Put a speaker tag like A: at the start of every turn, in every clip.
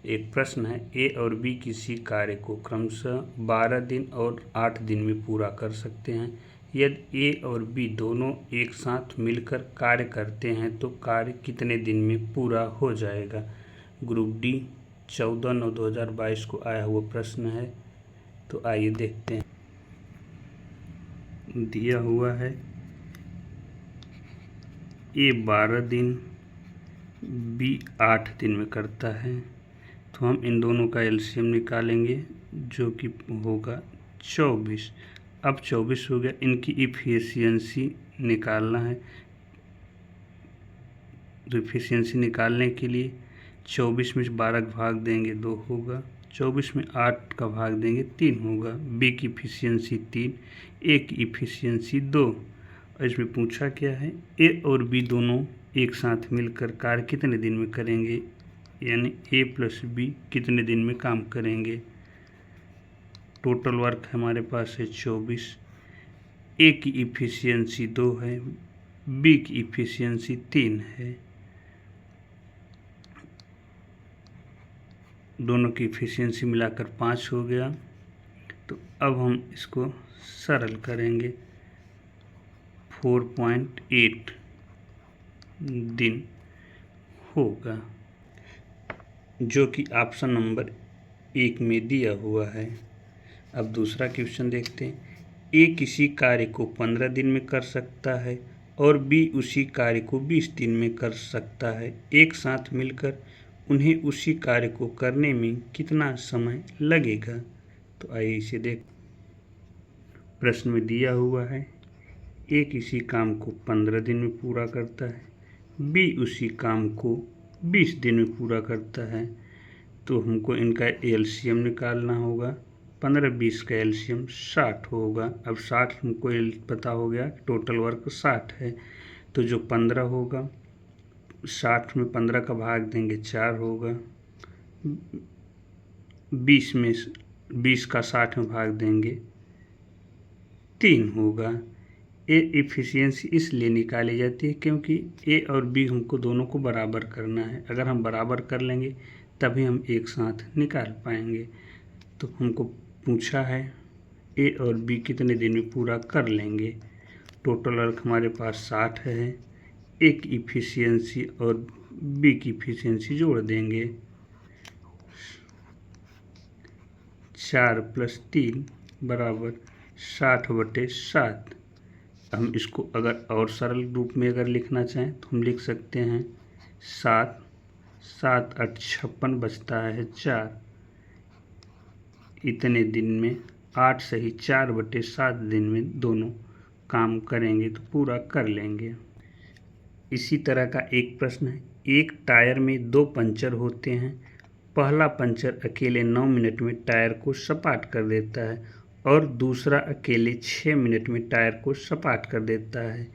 A: एक प्रश्न है, ए और बी किसी कार्य को क्रमशः 12 दिन और 8 दिन में पूरा कर सकते हैं। यदि ए और बी दोनों एक साथ मिलकर कार्य करते हैं तो कार्य कितने दिन में पूरा हो जाएगा। ग्रुप डी 14/9/2022 को आया हुआ प्रश्न है। तो आइए देखते हैं। दिया हुआ है ए 12 दिन, बी 8 दिन में करता है, तो हम इन दोनों का एलसीएम निकालेंगे जो कि होगा 24। अब 24 हो गया, इनकी इफ़िशियंसी निकालना है। तो इफ़िशियंसी निकालने के लिए 24 में 12 का भाग देंगे 2 होगा, 24 में 8 का भाग देंगे 3 होगा। बी की इफ़िशियंसी 3, ए की इफ़िशियंसी 2। और इसमें पूछा क्या है, ए और बी दोनों एक साथ मिलकर कार्य कितने दिन में करेंगे, यानी ए प्लस बी कितने दिन में काम करेंगे। टोटल वर्क हमारे पास है 24। ए की इफ़िशियंसी 2 है, बी की इफ़िशियंसी 3 है। दोनों की इफ़िशियंसी मिलाकर 5 हो गया। तो अब हम इसको सरल करेंगे। 4.8 दिन होगा, जो कि ऑप्शन नंबर 1 में दिया हुआ है। अब दूसरा क्वेश्चन देखते हैं। ए किसी कार्य को 15 दिन में कर सकता है और बी उसी कार्य को 20 दिन में कर सकता है। एक साथ मिलकर उन्हें उसी कार्य को करने में कितना समय लगेगा। तो आइए इसे देख। प्रश्न में दिया हुआ है, ए किसी काम को 15 दिन में पूरा करता है, बी उसी काम को 20 दिन में पूरा करता है। तो हमको इनका एलसीएम निकालना होगा। 15-20 का एलसीएम 60 होगा। अब 60 हमको पता हो गया, टोटल वर्क 60 है। तो जो 15 होगा, 60 में 15 का भाग देंगे 4 होगा। 20 का 60 में भाग देंगे 3 होगा। ए इफ़िशियंसी इसलिए निकाली जाती है क्योंकि ए और बी हमको दोनों को बराबर करना है। अगर हम बराबर कर लेंगे तभी हम एक साथ निकाल पाएंगे। तो हमको पूछा है ए और बी कितने दिन में पूरा कर लेंगे। टोटल वर्क हमारे पास 60 है। ए की इफ़िशियंसी और बी की इफ़िशियंसी जोड़ देंगे। 4 + 3 = 60/7। हम इसको अगर और सरल रूप में अगर लिखना चाहें तो हम लिख सकते हैं 7 7 8 56 बचता है 4। इतने दिन में 8 सही 4/7 दिन में दोनों काम करेंगे तो पूरा कर लेंगे। इसी तरह का एक प्रश्न है। एक टायर में 2 पंचर होते हैं। पहला पंचर अकेले 9 मिनट में टायर को सपाट कर देता है और दूसरा अकेले 6 मिनट में टायर को सपाट कर देता है।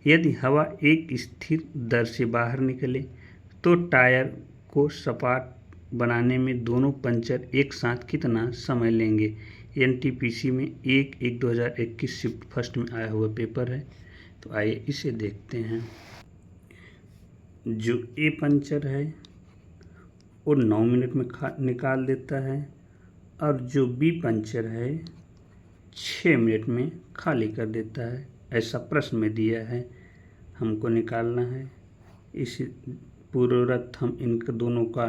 A: यदि हवा एक स्थिर दर से बाहर निकले तो टायर को सपाट बनाने में दोनों पंचर एक साथ कितना समय लेंगे। एनटीपीसी में 1/1/2021 शिफ्ट फर्स्ट में आया हुआ पेपर है। तो आइए इसे देखते हैं। जो ए पंचर है वो 9 मिनट में निकाल देता है और जो बी पंचर है 6 मिनट में खाली कर देता है। ऐसा प्रश्न में दिया है, हमको निकालना है। इस पूर्वरत हम इनका दोनों का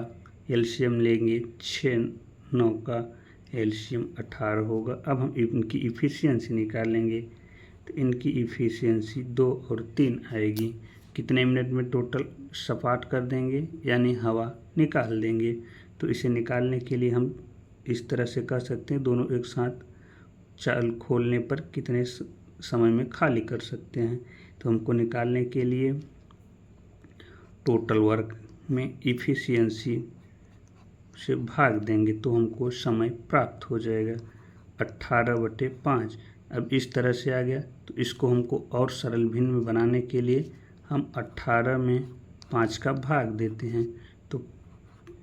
A: एलसीएम लेंगे। 6 9 का एलसीएम 18 होगा। अब हम इनकी इफ़िशियंसी निकालेंगे। तो इनकी इफ़िशियंसी 2 और 3 आएगी। कितने मिनट में टोटल सपाट कर देंगे, यानी हवा निकाल देंगे। तो इसे निकालने के लिए हम इस तरह से कर सकते हैं, दोनों एक साथ चाल खोलने पर कितने समय में खाली कर सकते हैं। तो हमको निकालने के लिए टोटल वर्क में इफ़िशियंसी से भाग देंगे तो हमको समय प्राप्त हो जाएगा 18/5। अब इस तरह से आ गया। तो इसको हमको और सरल भिन्न में बनाने के लिए हम 18 में 5 का भाग देते हैं। तो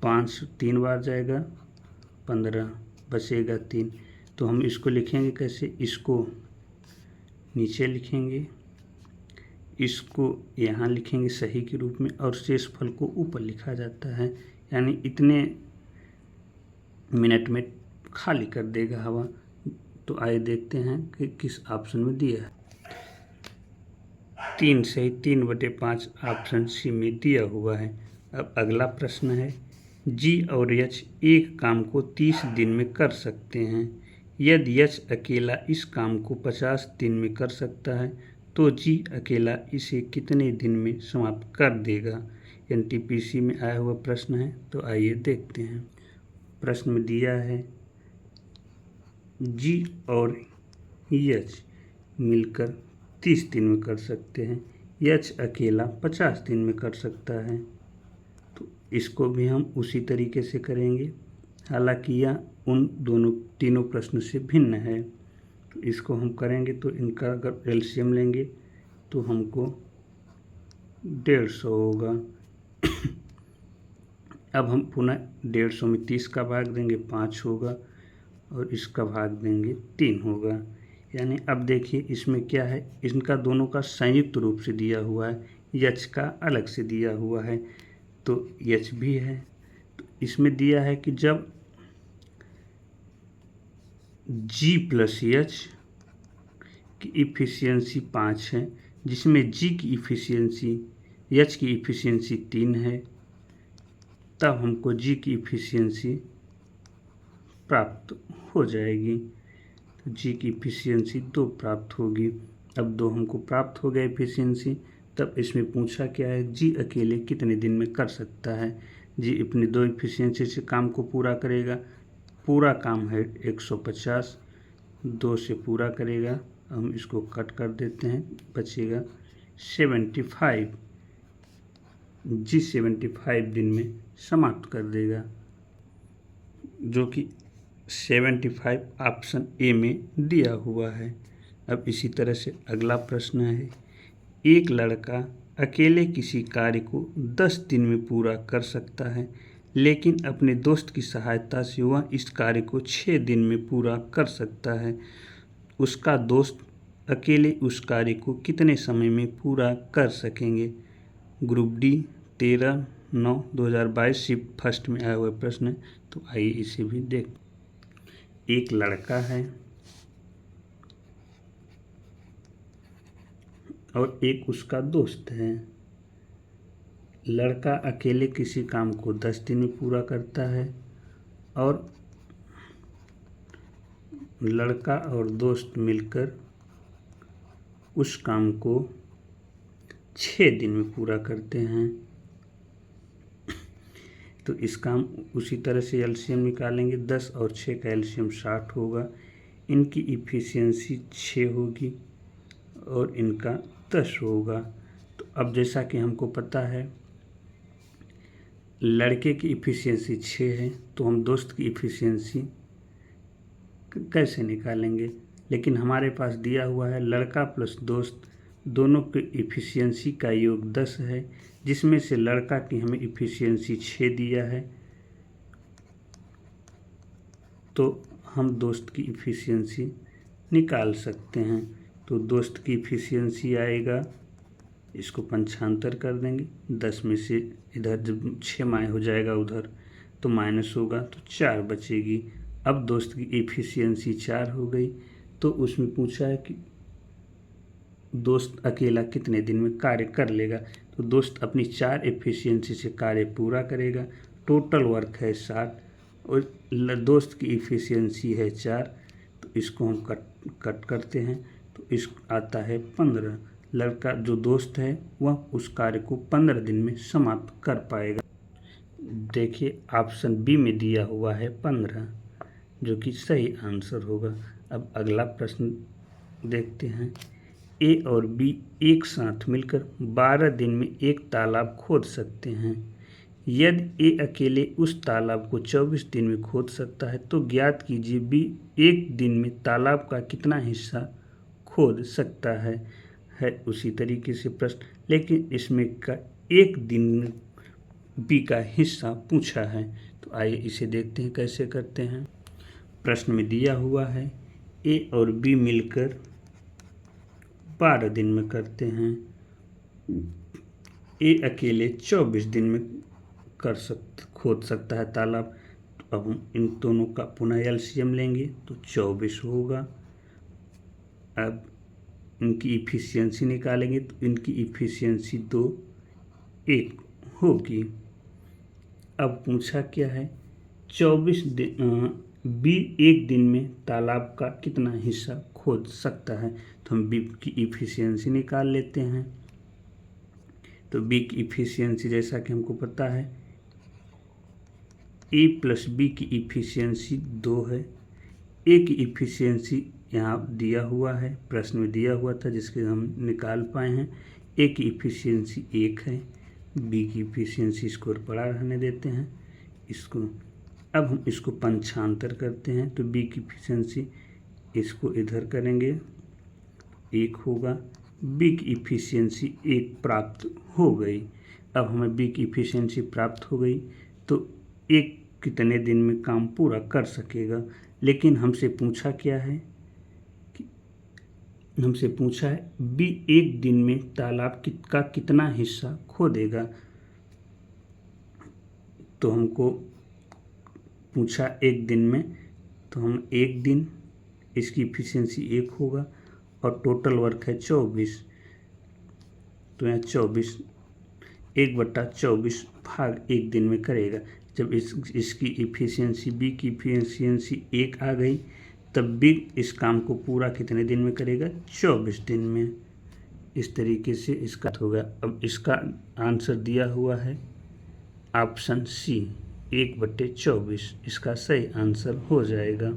A: 5 3 बार जाएगा, 15 बचेगा 3। तो हम इसको लिखेंगे कैसे, इसको नीचे लिखेंगे, इसको यहाँ लिखेंगे सही के रूप में और शेषफल को ऊपर लिखा जाता है। यानी इतने मिनट में खाली कर देगा हवा। तो आइए देखते हैं कि किस ऑप्शन में दिया है। 3 सही, 3/5 ऑप्शन सी में दिया हुआ है। अब अगला प्रश्न है, जी और यच एक काम को 30 दिन में कर सकते हैं। यदि यच अकेला इस काम को 50 दिन में कर सकता है तो जी अकेला इसे कितने दिन में समाप्त कर देगा। एनटीपीसी में आया हुआ प्रश्न है। तो आइए देखते हैं। प्रश्न में दिया है, जी और यच मिलकर 30 दिन में कर सकते हैं, यच अकेला 50 दिन में कर सकता है। तो इसको भी हम उसी तरीके से करेंगे, हालांकि यह उन तीनों प्रश्न से भिन्न है। तो इसको हम करेंगे तो इनका अगर एलसीएम लेंगे तो हमको 150 होगा। अब हम पुनः 150 में 30 का भाग देंगे 5 होगा और इसका भाग देंगे 3 होगा। यानी अब देखिए इसमें क्या है, इनका दोनों का संयुक्त रूप से दिया हुआ है, यच का अलग से दिया हुआ है। तो यच भी है। तो इसमें दिया है कि जब जी प्लस यच की इफ़िशियंसी 5 है, जिसमें जी की इफ़िशियंसी यच की इफ़िशियंसी 3 है, तब हमको जी की इफ़िशियंसी प्राप्त हो जाएगी। तो जी की इफ़िशियंसी 2 प्राप्त होगी। अब 2 हमको प्राप्त हो गया इफ़िशियंसी। तब इसमें पूछा क्या है, जी अकेले कितने दिन में कर सकता है। जी अपनी 2 इफ़िशियंसी से काम को पूरा करेगा। पूरा काम है 150, 2 से पूरा करेगा। हम इसको कट कर देते हैं, बचेगा 75। जी 75 दिन में समाप्त कर देगा, जो कि 75 ऑप्शन ए में दिया हुआ है। अब इसी तरह से अगला प्रश्न है, एक लड़का अकेले किसी कार्य को 10 दिन में पूरा कर सकता है, लेकिन अपने दोस्त की सहायता से वह इस कार्य को 6 दिन में पूरा कर सकता है। उसका दोस्त अकेले उस कार्य को कितने समय में पूरा कर सकेंगे। ग्रुप डी 13/9/2022 शिफ्ट फर्स्ट में आया हुआ प्रश्न है। तो आइए इसे भी देख। एक लड़का है और एक उसका दोस्त है। लड़का अकेले किसी काम को 10 दिन में पूरा करता है और लड़का और दोस्त मिलकर उस काम को 6 दिन में पूरा करते हैं। तो इस काम उसी तरह से एलसीएम निकालेंगे। 10 और 6 का एलसीएम 60 होगा। इनकी इफ़िशियंसी 6 होगी और इनका 10 होगा। तो अब जैसा कि हमको पता है लड़के की इफ़िशियंसी 6 है, तो हम दोस्त की इफ़िशियंसी कैसे निकालेंगे। लेकिन हमारे पास दिया हुआ है लड़का प्लस दोस्त दोनों की इफ़िशियंसी का योग 10 है, जिसमें से लड़का की हमें इफ़िशियंसी 6 दिया है। तो हम दोस्त की इफ़िशियंसी निकाल सकते हैं। तो दोस्त की इफ़िशियंसी आएगा, इसको पंचांतर कर देंगे, 10 में से इधर जब 6 माए हो जाएगा उधर तो माइनस होगा तो 4 बचेगी। अब दोस्त की एफिशिएंसी 4 हो गई। तो उसमें पूछा है कि दोस्त अकेला कितने दिन में कार्य कर लेगा। तो दोस्त अपनी 4 एफिशिएंसी से कार्य पूरा करेगा। टोटल वर्क है 60 और दोस्त की एफिशिएंसी है 4। तो इसको हम कट करते हैं तो इस आता है 15। लड़का जो दोस्त है वह उस कार्य को 15 दिन में समाप्त कर पाएगा। देखिए ऑप्शन बी में दिया हुआ है 15, जो कि सही आंसर होगा। अब अगला प्रश्न देखते हैं। ए और बी एक साथ मिलकर 12 दिन में एक तालाब खोद सकते हैं। यदि ए अकेले उस तालाब को 24 दिन में खोद सकता है तो ज्ञात कीजिए बी एक दिन में तालाब का कितना हिस्सा खोद सकता है। उसी तरीके से प्रश्न, लेकिन इसमें का एक दिन में बी का हिस्सा पूछा है। तो आइए इसे देखते हैं कैसे करते हैं। प्रश्न में दिया हुआ है ए और बी मिलकर 12 दिन में करते हैं। ए अकेले 24 दिन में खोद सकता है तालाब। अब हम इन दोनों का पुनः एलसीएम लेंगे तो 24 होगा। अब इनकी इफिशियंसी निकालेंगे तो इनकी इफिशियंसी 2 1 होगी। अब पूछा क्या है, 24 दिन बी एक दिन में तालाब का कितना हिस्सा खोद सकता है। तो हम बी की इफिशियंसी निकाल लेते हैं। तो बी की इफिशियंसी जैसा कि हमको पता है ए प्लस बी की इफिशियंसी 2 है। ए की इफिशियंसी यहाँ दिया हुआ है, प्रश्न में दिया हुआ था जिसके हम निकाल पाए हैं। ए की इफिशियंसी 1 है, बी की इफिशियंसी इसको पड़ा रहने देते हैं इसको। अब हम इसको पंचांतर करते हैं तो बी की इफिशियंसी इसको इधर करेंगे 1 होगा। बी की इफिशियंसी 1 प्राप्त हो गई। अब हमें बी की इफिशियंसी प्राप्त हो गई तो एक कितने दिन में काम पूरा कर सकेगा। लेकिन हमसे पूछा क्या है कि हमसे पूछा है बी एक दिन में तालाब का कितना हिस्सा खोदेगा। तो हमको पूछा एक दिन में, तो हम एक दिन, इसकी इफिशियंसी 1 होगा और टोटल वर्क है 24। तो यहाँ 24 1/24 भाग एक दिन में करेगा। जब इसकी इफिशियंसी बी की इफिशियंसी 1 आ गई तब बी इस काम को पूरा कितने दिन में करेगा, 24 दिन में। इस तरीके से इसका होगा। अब इसका आंसर दिया हुआ है ऑप्शन सी 1/24 इसका सही आंसर हो जाएगा।